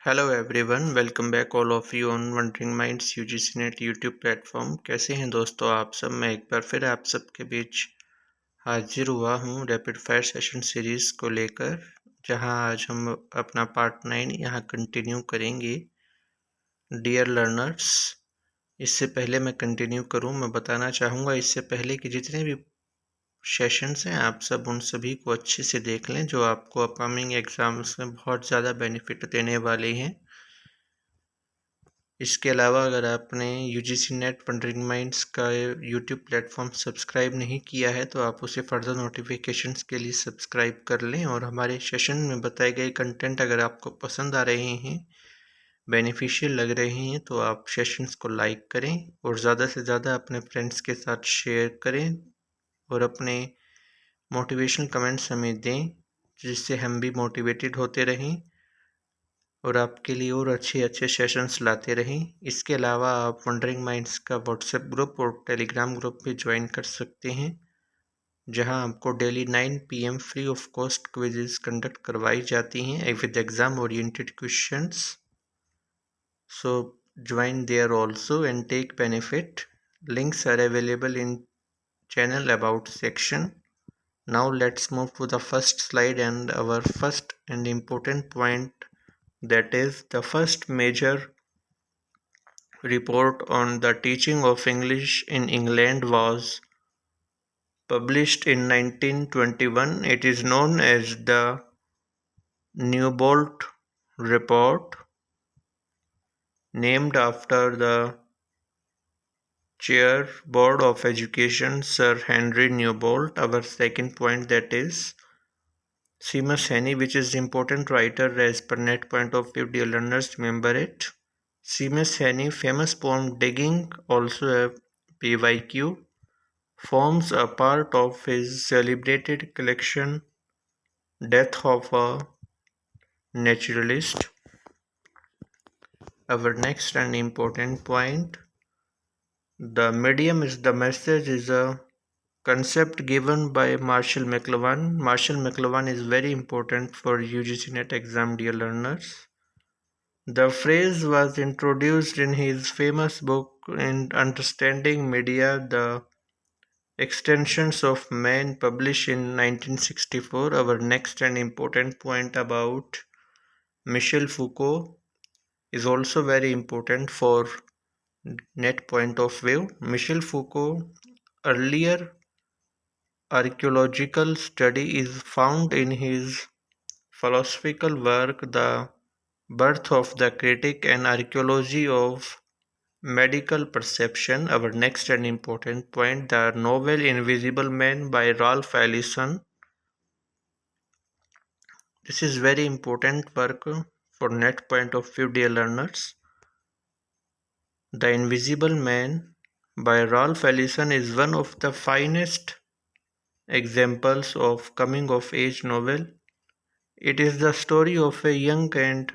Hello everyone, welcome back all of you on wondering minds UGC net YouTube platform. कैसे हैं दोस्तों आप सब। मैं एक बार फिर आप सबके बीच हाजिर हुआ हूं रैपिड फायर सेशन सीरीज़ को लेकर, जहां आज हम अपना पार्ट 9 यहां कंटिन्यू करेंगे। डियर लर्नर्स, इससे पहले मैं कंटिन्यू करूं, मैं बताना चाहूँगा इससे पहले कि जितने भी सेशंस हैं आप सब उन सभी को अच्छे से देख लें, जो आपको अपकमिंग एग्ज़ाम्स में बहुत ज़्यादा बेनिफिट देने वाले हैं। इसके अलावा अगर आपने यूजीसी नेट वंडरिंग माइंड्स का यूट्यूब प्लेटफॉर्म सब्सक्राइब नहीं किया है तो आप उसे फर्दर नोटिफिकेशंस के लिए सब्सक्राइब कर लें, और हमारे सेशन में बताए गए कंटेंट अगर आपको पसंद आ रहे हैं, बेनिफिशियल लग रहे हैं, तो आप सेशंस को लाइक करें और ज़्यादा से ज़्यादा अपने फ्रेंड्स के साथ शेयर करें और अपने मोटिवेशनल कमेंट्स हमें दें, जिससे हम भी मोटिवेटेड होते रहें और आपके लिए और अच्छे अच्छे सेशंस लाते रहें। इसके अलावा आप वंडरिंग माइंड्स का व्हाट्सएप ग्रुप और टेलीग्राम ग्रुप भी ज्वाइन कर सकते हैं, जहां आपको daily 9 PM free of cost quizzes conduct करवाई जाती हैं with exam oriented questions. So join there also and take benefit. Links are available in channel about section. Now let's move to the first slide and our first and important point, that is the first major report on the teaching of English in England was published in 1921. It is known as the Newbolt Report, named after the Chair Board of Education Sir Henry Newbolt. Our second point, that is Seamus Heaney, which is important writer as per net point of view. Dear learners, remember it. Seamus Heaney famous poem Digging, also a PYQ, forms a part of his celebrated collection Death of a Naturalist. Our next and important point, the medium is the message, is a concept given by Marshall McLuhan. Marshall McLuhan is very important for UGC NET exam, dear learners. The phrase was introduced in his famous book in Understanding Media, The Extensions of Man, published in 1964. Our next and important point about Michel Foucault is also very important for net point of view. Michel Foucault earlier archaeological study is found in his philosophical work The Birth of the Critic and Archaeology of Medical Perception. Our next and important point, the novel Invisible Man by Ralph Ellison. This is very important work for net point of view, dear learners. The Invisible Man by Ralph Ellison is one of the finest examples of coming of age novel. It is the story of a young and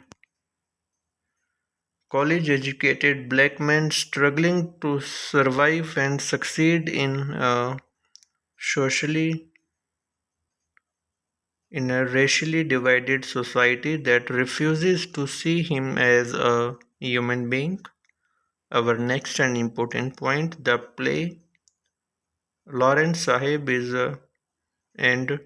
college-educated black man struggling to survive and succeed socially in a racially divided society that refuses to see him as a human being. Our next and important point, the play Lawrence Sahib and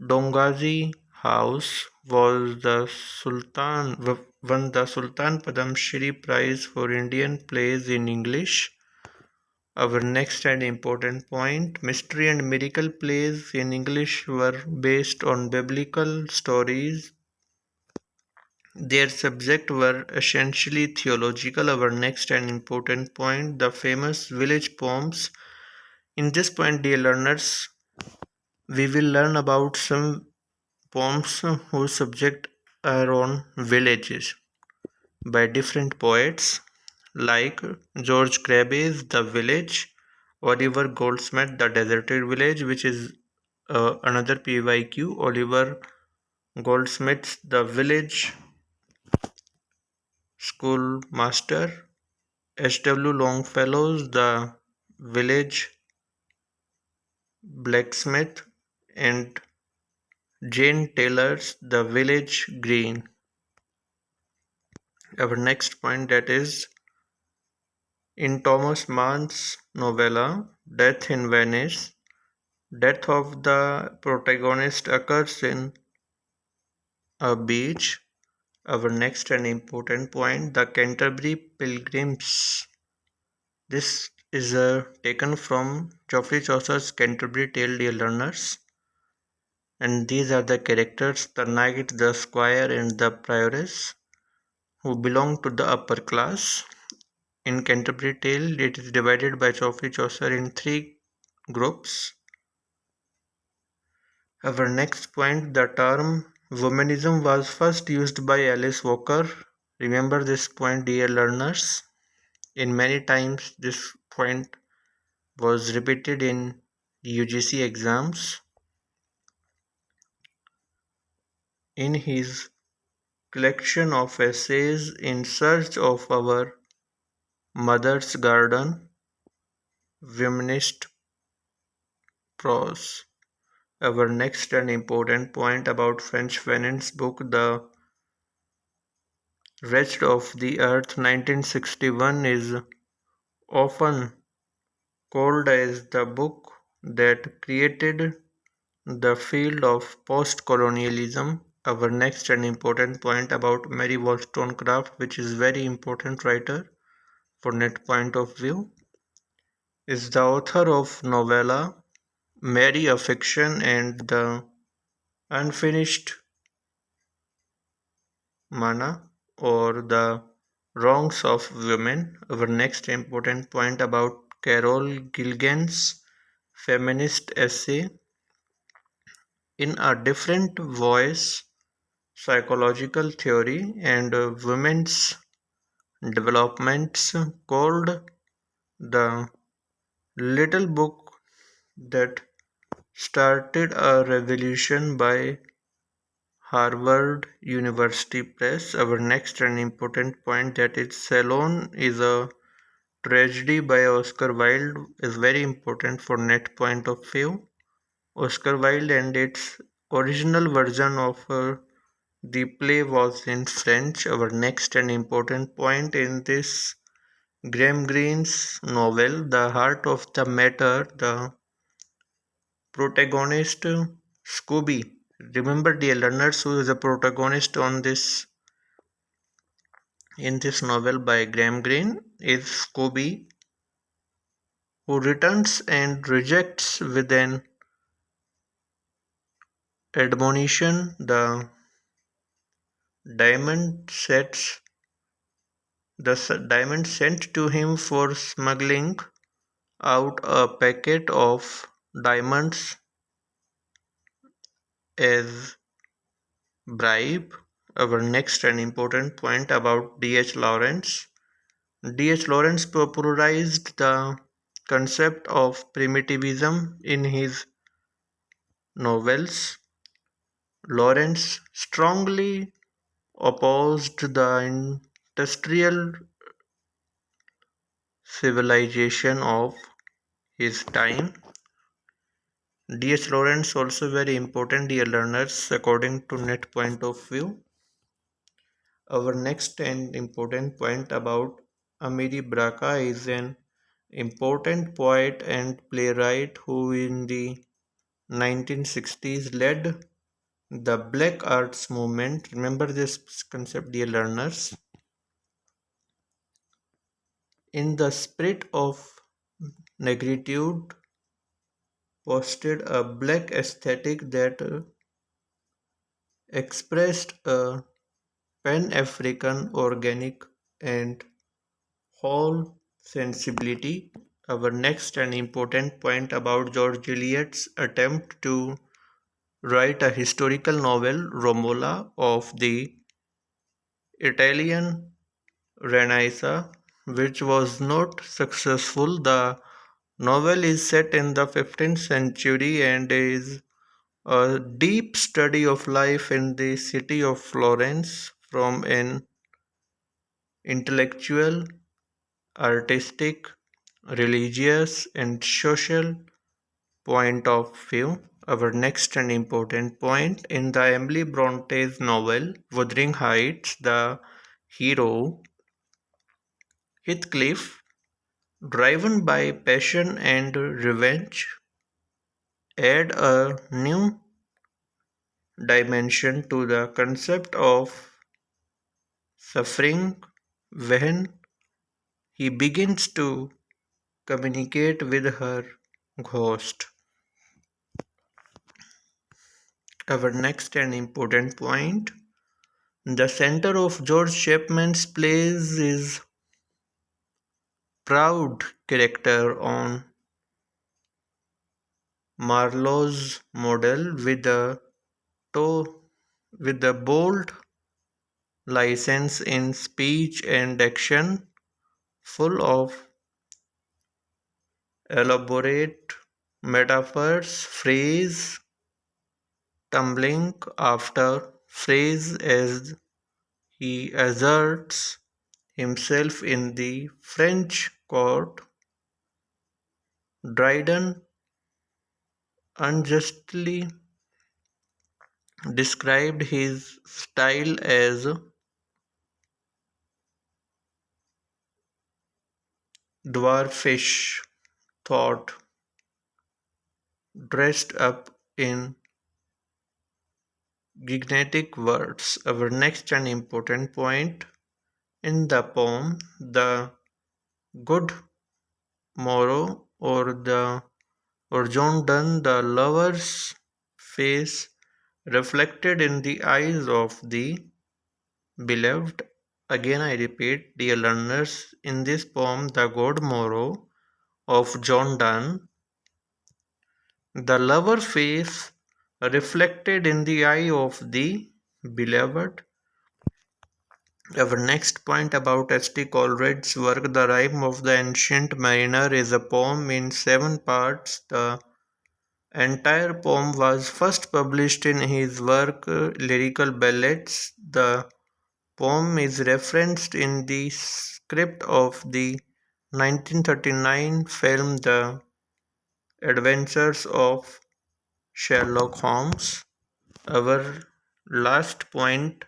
Dongazi House was won the Sultan Padam Shri Prize for Indian plays in English. Our next and important point, mystery and miracle plays in English were based on biblical stories. Their subjects were essentially theological. Our next and important point, the famous village poems. In this point, dear learners, we will learn about some poems whose subject are on villages by different poets like George Crabbe's The Village, Oliver Goldsmith The Deserted Village, which is another PYQ, Oliver Goldsmith's The Village Schoolmaster, H.W. Longfellow's The Village Blacksmith, and Jane Taylor's The Village Green. Our next point, that is, in Thomas Mann's novella Death in Venice, death of the protagonist occurs in a beach. Our next and important point, the Canterbury Pilgrims. This is taken from Geoffrey Chaucer's Canterbury Tale, dear learners. And these are the characters, the knight, the squire, and the prioress, who belong to the upper class. In Canterbury Tale, it is divided by Geoffrey Chaucer in three groups. Our next point, the term womanism was first used by Alice Walker. Remember this point, dear learners. In many times, this point was repeated in UGC exams. In his collection of essays In Search of Our Mother's Garden, Feminist prose. Our next and important point about French Fanon's book, The Wretched of the Earth 1961, is often called as the book that created the field of post-colonialism. Our next and important point about Mary Wollstonecraft, which is very important writer for net point of view, is the author of novella Mary, a Fiction, and The Unfinished Mana, or The Wrongs of Women. Our next important point about Carol Gilligan's feminist essay In a Different Voice, Psychological Theory and Women's Developments, called The Little Book That Started a Revolution by Harvard University Press. Our next and important point, that is Salon is a Tragedy by Oscar Wilde, is very important for net point of view. Oscar Wilde and its original version of the play was in French. Our next and important point in this Graham Greene's novel, The Heart of the Matter, the protagonist Scooby. Remember, dear learners, who is the protagonist on this in this novel by Graham Greene is Scooby, who returns and rejects with an admonition diamond sets diamond sent to him for smuggling out a packet of diamonds as bribe. Our next and important point about D.H. Lawrence. D.H. Lawrence popularized the concept of primitivism in his novels. Lawrence strongly opposed the industrial civilization of his time. D.H. Lawrence also very important, dear learners, according to net point of view. Our next and important point about Amiri Baraka is an important poet and playwright who in the 1960s led the Black Arts movement. Remember this concept, dear learners. In the spirit of negritude, posted a black aesthetic that expressed a Pan-African organic and whole sensibility. Our next and important point about George Eliot's attempt to write a historical novel, Romola, of the Italian Renaissance, which was not successful. The novel is set in the 15th century and is a deep study of life in the city of Florence from an intellectual, artistic, religious, and social point of view. Our next and important point in the Emily Bronte's novel Wuthering Heights, the hero Heathcliff, driven by passion and revenge, add a new dimension to the concept of suffering when he begins to communicate with her ghost. Our next and important point, the center of George Chapman's plays is proud character on Marlowe's model to- with a bold license in speech and action, full of elaborate metaphors, phrase tumbling after phrase as he asserts himself in the French court. Dryden unjustly described his style as dwarfish thought, dressed up in gigantic words. Our next and important point in the poem, the good morrow or John Donne, the lover's face reflected in the eyes of the beloved. Again, I repeat, dear learners, in this poem, the good morrow of John Donne, the lover face reflected in the eye of the beloved. Our next point about St. Coleridge's work, The Rime of the Ancient Mariner, is a poem in 7 parts. The entire poem was first published in his work Lyrical Ballads. The poem is referenced in the script of the 1939 film The Adventures of Sherlock Holmes. Our last point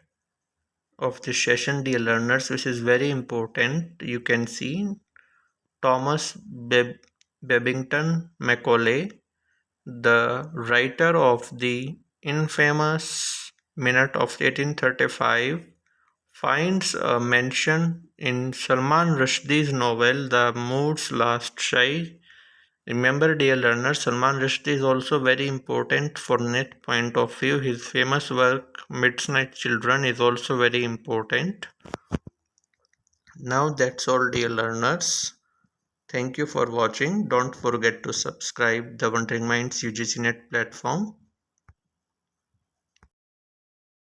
of this session, dear learners, which is very important, you can see Thomas Babington Macaulay, the writer of the infamous Minute of 1835, finds a mention in Salman Rushdie's novel The Mood's Last Sigh. Remember, dear learners, Salman Rushdie is also very important for net point of view. His famous work Midnight Children is also very important. Now that's all, dear learners. Thank you for watching. Don't forget to subscribe the Wondering Minds UGC Net platform.